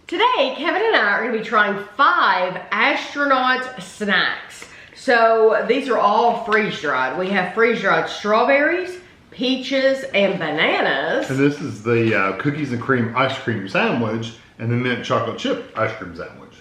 Today, Kevin and I are going to be trying 5 Astronaut snacks. So these are all freeze-dried. We have freeze-dried strawberries, peaches, and bananas. And this is the cookies and cream ice cream sandwich and the mint chocolate chip ice cream sandwich.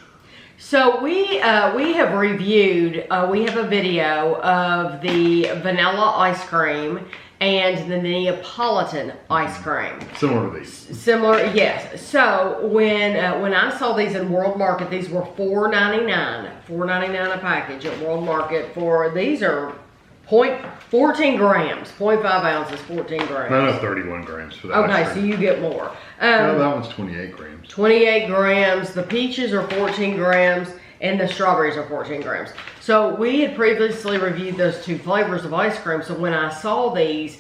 So we have reviewed, we have a video of the vanilla ice cream and the Neapolitan ice cream. Similar to these. Similar, yes. So when I saw these in World Market, these were $4.99. $4.99 a package at World Market for, these are 14 grams, 0.5 ounces, 14 grams. No, 31 grams for that. Okay, so you get more. No, that one's 28 grams. 28 grams. The peaches are 14 grams. And the strawberries are 14 grams. So we had previously reviewed those 2 flavors of ice cream. So when I saw these,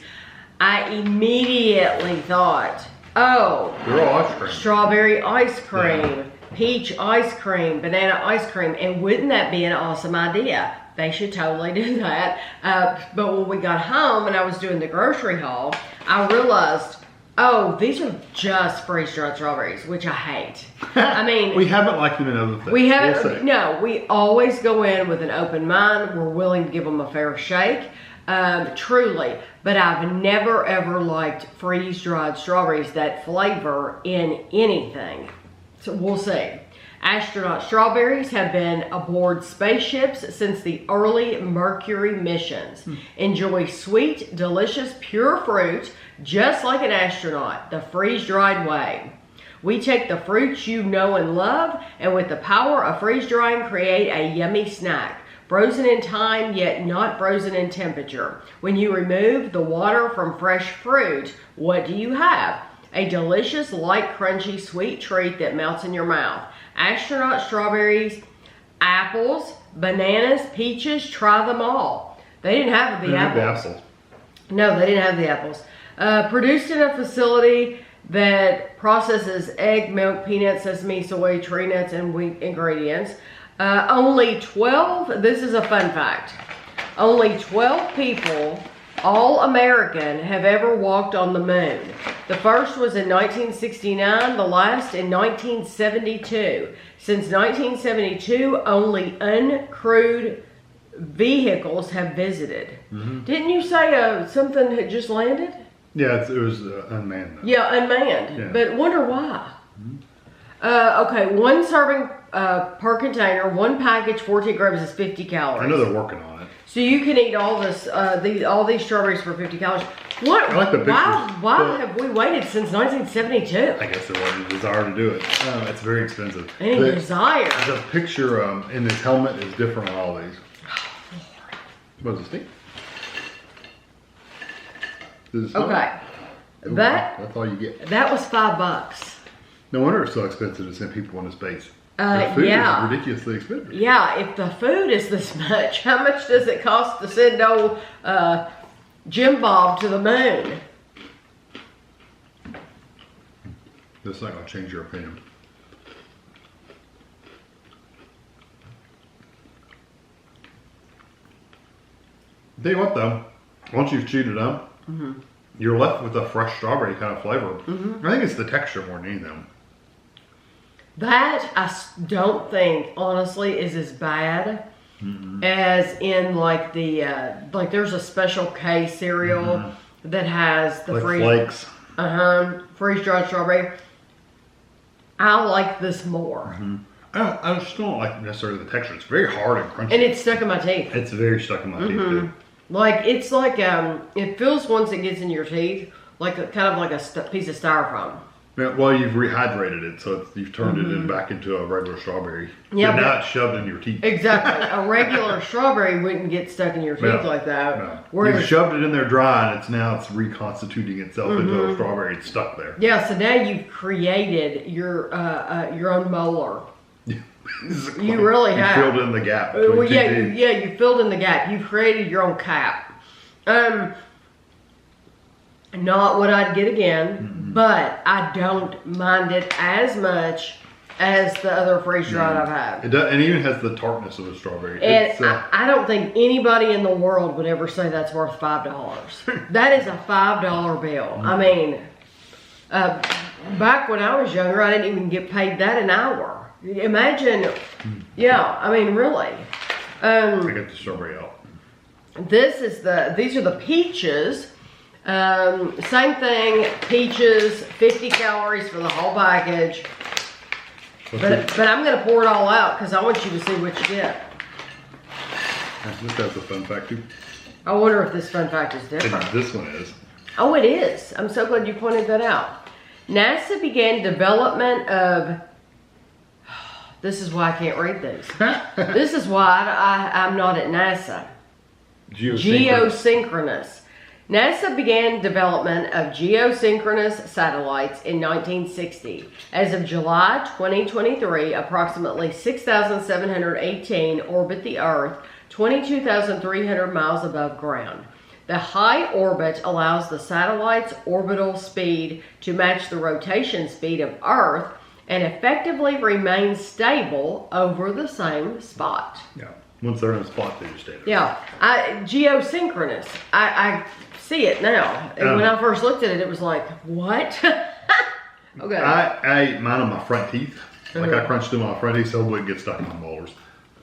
I immediately thought, oh, they're all ice cream. Strawberry ice cream, peach ice cream, banana ice cream. And wouldn't that be an awesome idea? They should totally do that. But when we got home and I was doing the grocery haul, I realized, oh, these are just freeze-dried strawberries, which I hate. I mean, we haven't liked them in other things. We haven't. No, we always go in with an open mind. We're willing to give them a fair shake, truly. But I've never ever liked freeze-dried strawberries, that flavor, in anything. So we'll see. Astronaut strawberries have been aboard spaceships since the early Mercury missions. Enjoy sweet, delicious, pure fruit, just like an astronaut, the freeze-dried way. We take the fruits you know and love, and with the power of freeze-drying, create a yummy snack. Frozen in time, yet not frozen in temperature. When you remove the water from fresh fruit, what do you have? A delicious, light, crunchy, sweet treat that melts in your mouth. Astronaut strawberries, apples, bananas, peaches, try them all. They didn't have the apples. No, they didn't have the apples. Produced in a facility that processes egg, milk, peanuts, sesame, soy, tree nuts, and wheat ingredients. Only 12, this is a fun fact, only 12 people, all American, have ever walked on the moon. The first was in 1969, the last in 1972. Since 1972, only uncrewed vehicles have visited. Didn't you say something had just landed? Yeah, it was unmanned. Though. Yeah, unmanned. Yeah. But wonder why. Okay, 1 serving per container, 1 package, 14 grams is 50 calories. I know they're working on it. So you can eat all this, all these strawberries for 50 calories. What? I like the pictures. Why have we waited since 1972? I guess there wasn't a desire to do it. It's very expensive. Any desire? The picture in this helmet is different on all these. What does it think? Okay. That's all you get. That was $5. No wonder it's so expensive to send people into space. The food is ridiculously expensive. Yeah, if the food is this much, how much does it cost to send old Jim Bob to the moon? That's not going to change your opinion. Tell you what though, once you've chewed it up, you're left with a fresh strawberry kind of flavor. I think it's the texture more than anything. That I don't think, honestly, is as bad as in like the like there's a Special K cereal that has the like flakes. Freeze-dried strawberry. I like this more. I just don't like necessarily the texture. It's very hard and crunchy. And it's stuck in my teeth. It's very stuck in my teeth too. Like it's like it feels once it gets in your teeth like kind of like a piece of styrofoam. Yeah, well, you've rehydrated it, so you've turned it back into a regular strawberry. Yeah, but now it's shoved in your teeth. Exactly. A regular strawberry wouldn't get stuck in your teeth like that. No. Whereas you've shoved it in there dry, and it's reconstituting itself into a strawberry. It's stuck there. Yeah. So now you've created your own molar. You really have. You filled in the gap. You filled in the gap. You've created your own cap. Not what I'd get again, but I don't mind it as much as the other freeze-dried I've had. It does, and it even has the tartness of a strawberry. And I don't think anybody in the world would ever say that's worth $5. That is a $5 bill. I mean, back when I was younger, I didn't even get paid that an hour. Imagine, yeah, I mean, really. I got the strawberry out. These are the peaches. Same thing, peaches, 50 calories for the whole package. But I'm going to pour it all out because I want you to see what you get. This has a fun fact too. I wonder if this fun fact is different. And this one is. Oh, it is. I'm so glad you pointed that out. NASA began development of... This is why I can't read these. This is why I'm not at NASA. Geosynchronous. NASA began development of geosynchronous satellites in 1960. As of July 2023, approximately 6,718 orbit the Earth, 22,300 miles above ground. The high orbit allows the satellite's orbital speed to match the rotation speed of Earth and effectively remain stable over the same spot. Yeah. Once they're in a spot, they just stay there. Yeah. Geosynchronous. I see it now. And when I first looked at it, it was like, what? Okay. I ate mine on my front teeth. Like I crunched them on my front teeth so it wouldn't get stuck in my molars.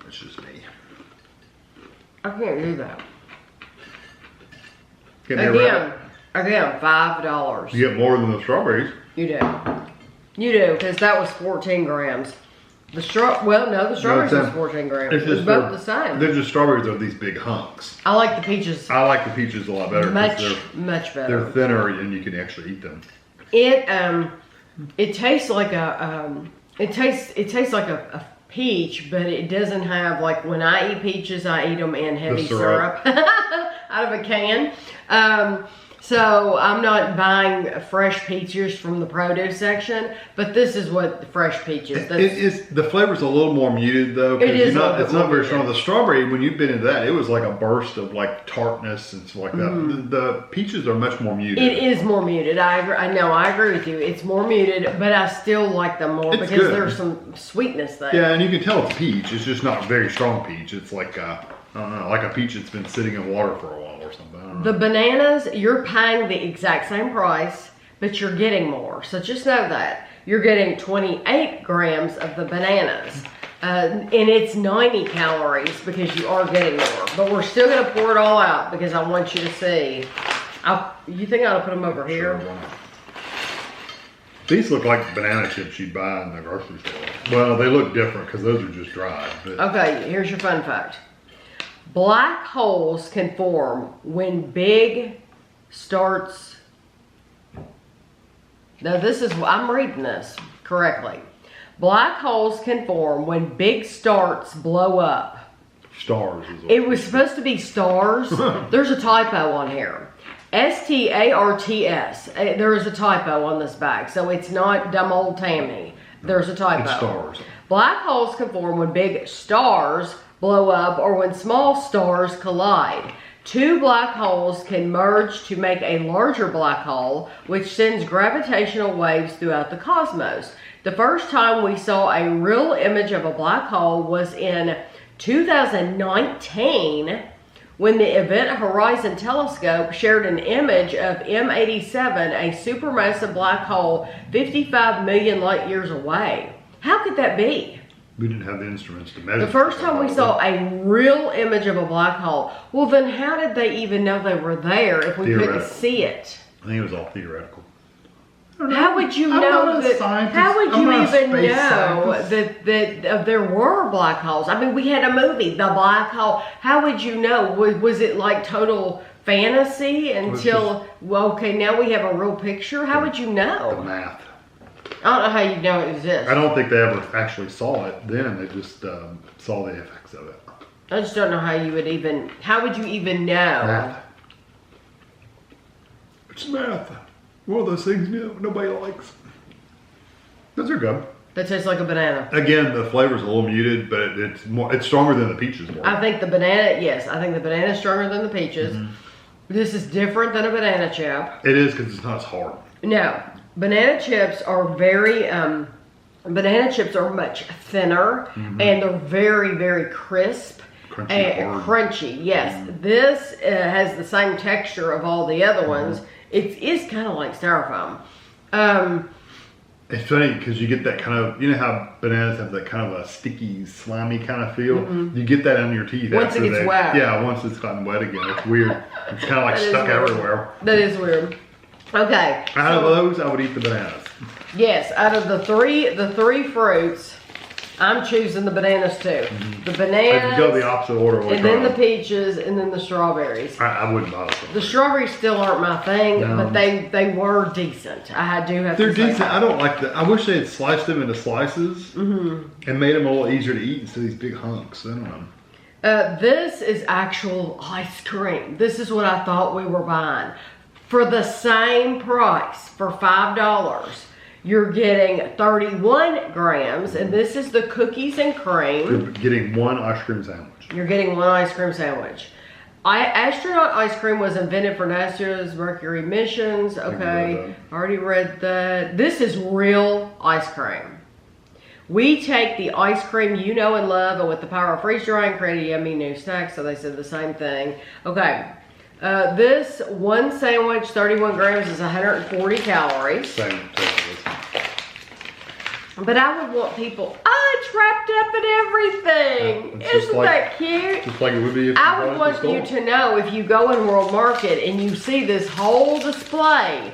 That's just me. I can't do that. Again, $5. you get more than the strawberries. You do. You do, because that was 14 grams. The strawberries was 14 grams. It's both the same. They're just strawberries are these big hunks. I like the peaches. I like the peaches a lot better. Much better. They're thinner and you can actually eat them. It tastes like it tastes like a peach, but it doesn't have, like, when I eat peaches, I eat them in heavy syrup out of a can. So I'm not buying fresh peaches from the produce section, but this is what the fresh peaches. The flavor's a little more muted though. It's not very strong. The strawberry, when you bit into that, it was like a burst of like tartness and stuff like that. The peaches are much more muted. It is more muted. I agree with you. It's more muted, but I still like them more because there's some sweetness there. Yeah, and you can tell it's peach. It's just not very strong peach. It's like I don't know, like a peach that's been sitting in water for a while or something. I don't know. The bananas, you're paying the exact same price, but you're getting more. So just know that. You're getting 28 grams of the bananas. And it's 90 calories because you are getting more. But we're still going to pour it all out because I want you to see. You think I ought to put them over here? Sure. These look like banana chips you'd buy in the grocery store. Well, they look different because those are just dried. But. Okay, here's your fun fact. Black holes can form when big starts. Now I'm reading this correctly. Black holes can form when big starts blow up. Stars. It was supposed to be stars. There's a typo on here. STARTS. There is a typo on this bag, so it's not dumb old Tammy. There's a typo. It's stars. Black holes can form when big stars blow up or when small stars collide. Two black holes can merge to make a larger black hole, which sends gravitational waves throughout the cosmos. The first time we saw a real image of a black hole was in 2019 when the Event Horizon Telescope shared an image of M87, a supermassive black hole 55 million light years away. How could that be? We didn't have the instruments to measure. The first time we saw a real image of a black hole, well then how did they even know they were there if we couldn't see it? I think it was all theoretical. How would you know that? How would you even know that there were black holes? I mean, we had a movie, The Black Hole. How would you know? Was it like total fantasy until, well, okay, now we have a real picture? How would you know? The math. I don't know how you know it exists. I don't think they ever actually saw it then. They just saw the effects of it. I just don't know how you would even, how would you even know? Math. It's math. One of those things nobody likes. Those are good. That tastes like a banana. Again, the flavor's a little muted, but it's stronger than the peaches. I think the banana, yes, I think the banana is stronger than the peaches. This is different than a banana chip. It is because it's not as hard. No. Banana chips are much thinner and they're very, very crisp. Crunchy and crunchy, yes. This has the same texture of all the other ones. It is kind of like styrofoam. It's funny because you get that kind of, you know how bananas have that kind of a sticky, slimy kind of feel? You get that on your teeth once it gets wet. Yeah, once it's gotten wet again. It's weird. It's kind of like stuck everywhere. That is weird. Okay. Out of those, I would eat the bananas. Yes, out of the three fruits, I'm choosing the bananas too. The bananas. If you go the opposite order. And then the peaches, and then the strawberries. I wouldn't buy them. The strawberries still aren't my thing, but they were decent. I do have to say. They're decent. I don't like that. I wish they had sliced them into slices and made them a little easier to eat instead of these big hunks. I don't know. This is actual ice cream. This is what I thought we were buying. For the same price, for $5, you're getting 31 grams, and this is the cookies and cream. You're getting one ice cream sandwich. You're getting one ice cream sandwich. Astronaut ice cream was invented for NASA's Mercury missions. Okay, already read that. This is real ice cream. We take the ice cream you know and love, and with the power of freeze drying, create a yummy new snack. So they said the same thing. Okay. This one sandwich, 31 grams, is 140 calories. Same. But I would want people, it's wrapped up in everything. Isn't that cute? Just like it would be if I would want you to know, if you go in World Market and you see this whole display,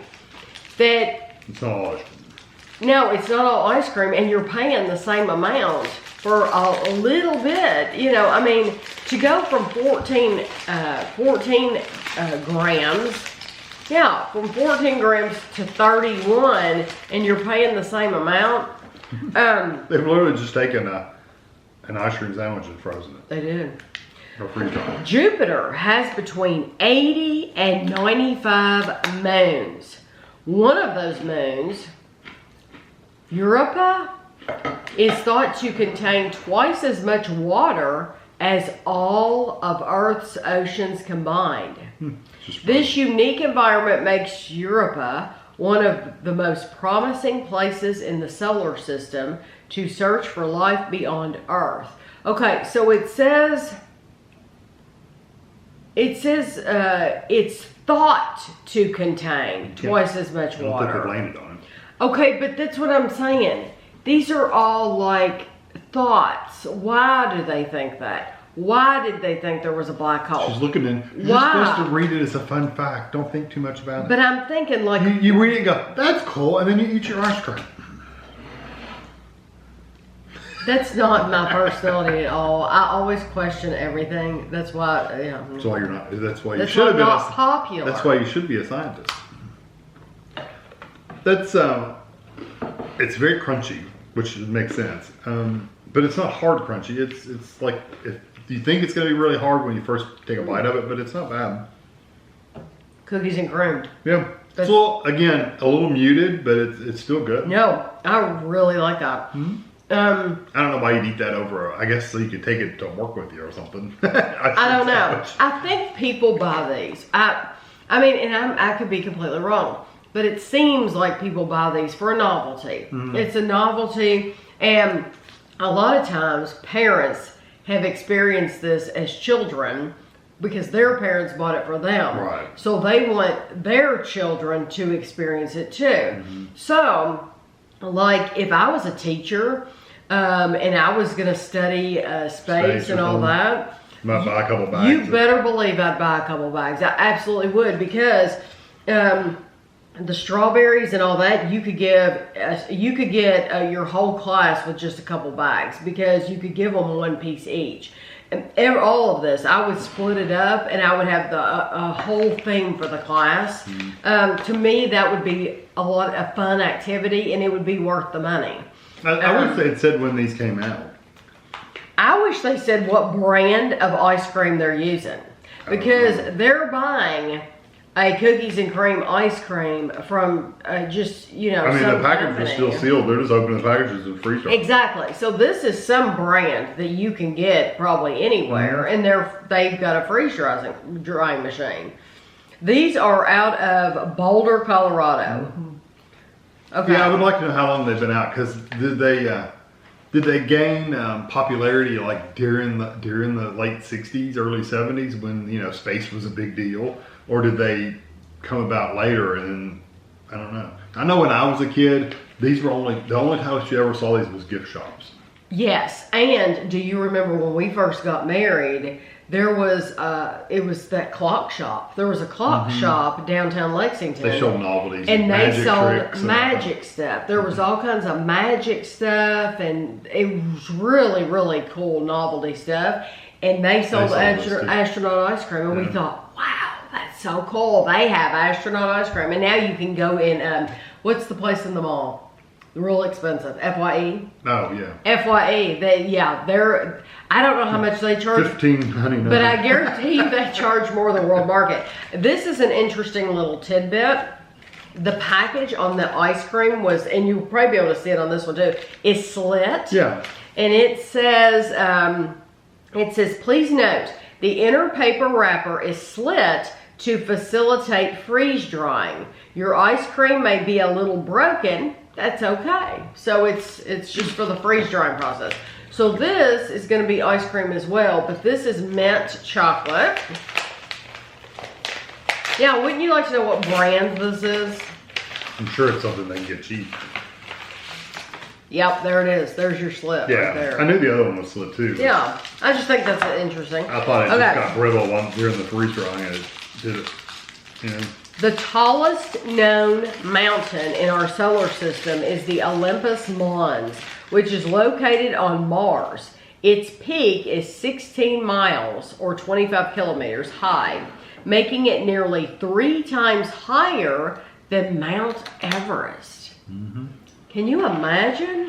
that it's not all ice cream. No, it's not all ice cream, and you're paying the same amount for a little bit. You know, I mean, to go from 14 grams, yeah, from 14 grams to 31, and you're paying the same amount. They've literally just taken an ice cream sandwich and frozen it. They did. Or freeze-dried. Jupiter has between 80 and 95 moons. One of those moons, Europa, is thought to contain twice as much water as all of Earth's oceans combined. This unique environment makes Europa one of the most promising places in the solar system to search for life beyond Earth. Okay, so it says it's thought to contain twice as much water. I don't think they've landed on it. Okay, but that's what I'm saying. These are all like thoughts. Why do they think that? Why did they think there was a black hole? She's looking in. You're supposed to read it as a fun fact. Don't think too much about it. But I'm thinking like... You read it and go, that's cool, and then you eat your ice cream. That's not my personality at all. I always question everything. That's why, yeah. That's why you're not. That's why you should have been not popular. That's why you should be a scientist. That's it's very crunchy, which makes sense. But it's not hard crunchy. It's like if you think it's going to be really hard when you first take a bite of it, but it's not bad. Cookies and cream. Yeah. It's a little, again, a little muted, but it's still good. No, I really like that. I don't know why you'd eat that over. I guess so you could take it to work with you or something. I don't know. I think people buy these. I mean, and I could be completely wrong, but it seems like people buy these for a novelty. It's a novelty, and a lot of times parents have experienced this as children because their parents bought it for them. Right. So they want their children to experience it too. So, like if I was a teacher and I was going to study space and all that, might buy a couple bags. You better believe I'd buy a couple bags. I absolutely would, because the strawberries and all that, you could get your whole class with just a couple bags, because you could give them one piece each. And all of this, I would split it up, and I would have a whole thing for the class. To me, that would be a fun activity, and it would be worth the money. I wish they had said when these came out. I wish they said what brand of ice cream they're using, because they're buying a cookies and cream ice cream from just, you know, I mean, some the package company. is still sealed. They're just opening the packages and freeze them. Exactly. So this is some brand that you can get probably anywhere, and they've got a freeze drying machine. These are out of Boulder, Colorado. Okay. Yeah, I would like to know how long they've been out, because did they gain popularity like during the late 60s, early 70s, when, you know, space was a big deal? Or did they come about later? And I don't know. I know when I was a kid, These were the only house you ever saw these was gift shops. Yes, and do you remember when we first got married? There was it was that clock shop. There was a clock shop downtown Lexington. They sold novelties and they sold tricks magic stuff. There was all kinds of magic stuff, and it was really, really cool novelty stuff. And they sold astronaut ice cream, and we thought, wow, that's so cool. They have astronaut ice cream, and now you can go in. What's the place in the mall? Real expensive. FYE. Oh yeah. FYE. They're. I don't know how much they charge. $1,599. But I guarantee you they charge more than world market. This is an interesting little tidbit. The package on the ice cream was, and you'll probably be able to see it on this one too, is slit. Yeah. And it says, please note, the inner paper wrapper is slit to facilitate freeze drying. Your ice cream may be a little broken. That's okay. So it's just for the freeze drying process. So this is going to be ice cream as well, but this is mint chocolate. Yeah, wouldn't you like to know what brand this is? I'm sure it's something they can get cheap. Yep, there it is. There's your slit right there. I knew the other one was slit too. Yeah, I just think that's interesting. I thought it just got brittle during the freeze drying and it did it. You know. The tallest known mountain in our solar system is the Olympus Mons, which is located on Mars. Its peak is 16 miles or 25 kilometers high, making it nearly 3 times higher than Mount Everest. Can you imagine?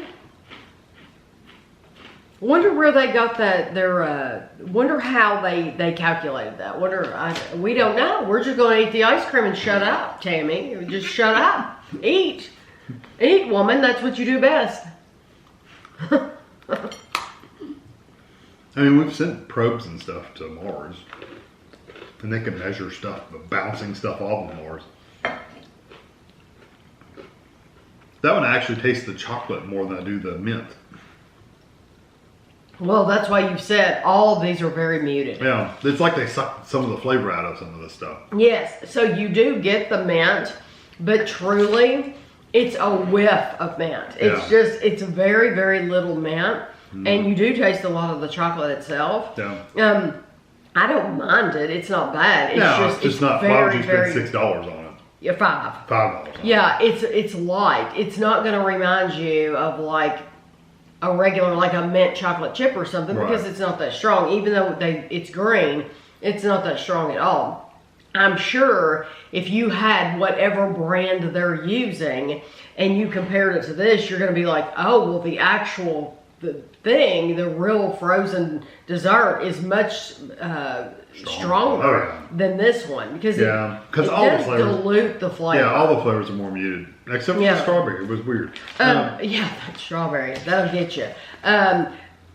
Wonder where they got that. Wonder how they calculated that. We don't know. We're just going to eat the ice cream and shut up, Tammy. Just shut up. Eat, woman. That's what you do best. I mean, we've sent probes and stuff to Mars, and they can measure stuff, bouncing stuff off of Mars. That one actually tastes the chocolate more than I do the mint. Well, that's why you said all of these are very muted. Yeah, it's like they sucked some of the flavor out of some of this stuff. Yes, so you do get the mint, but truly, it's a whiff of mint. It's very, very little mint, and you do taste a lot of the chocolate itself. Yeah. I don't mind it. It's not bad. It's just not. Why would you spend $6 on it? Yeah, $5. $5. Yeah, it's light. It's not going to remind you of like a regular, like a mint chocolate chip or something, because it's not that strong. Even though it's green, it's not that strong at all. I'm sure if you had whatever brand they're using and you compared it to this, you're going to be like, oh, well, the real frozen dessert is much stronger than this one, because it all the flavors dilute the flavor. Yeah, all the flavors are more muted, except for the strawberry. It was weird. Yeah, that strawberry, that'll get you.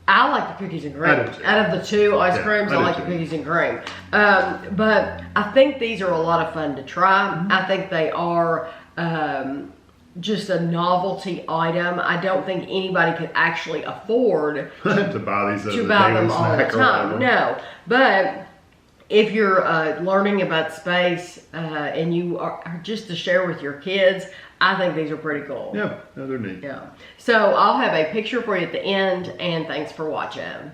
I like the cookies and cream. Out of the 2 ice creams, I like the cookies and cream. But I think these are a lot of fun to try. I think they are just a novelty item. I don't think anybody could actually afford to buy these to buy them all the time. No, but if you're learning about space and you are just to share with your kids, I think these are pretty cool. Yeah, they're neat. Yeah. So I'll have a picture for you at the end, and thanks for watching.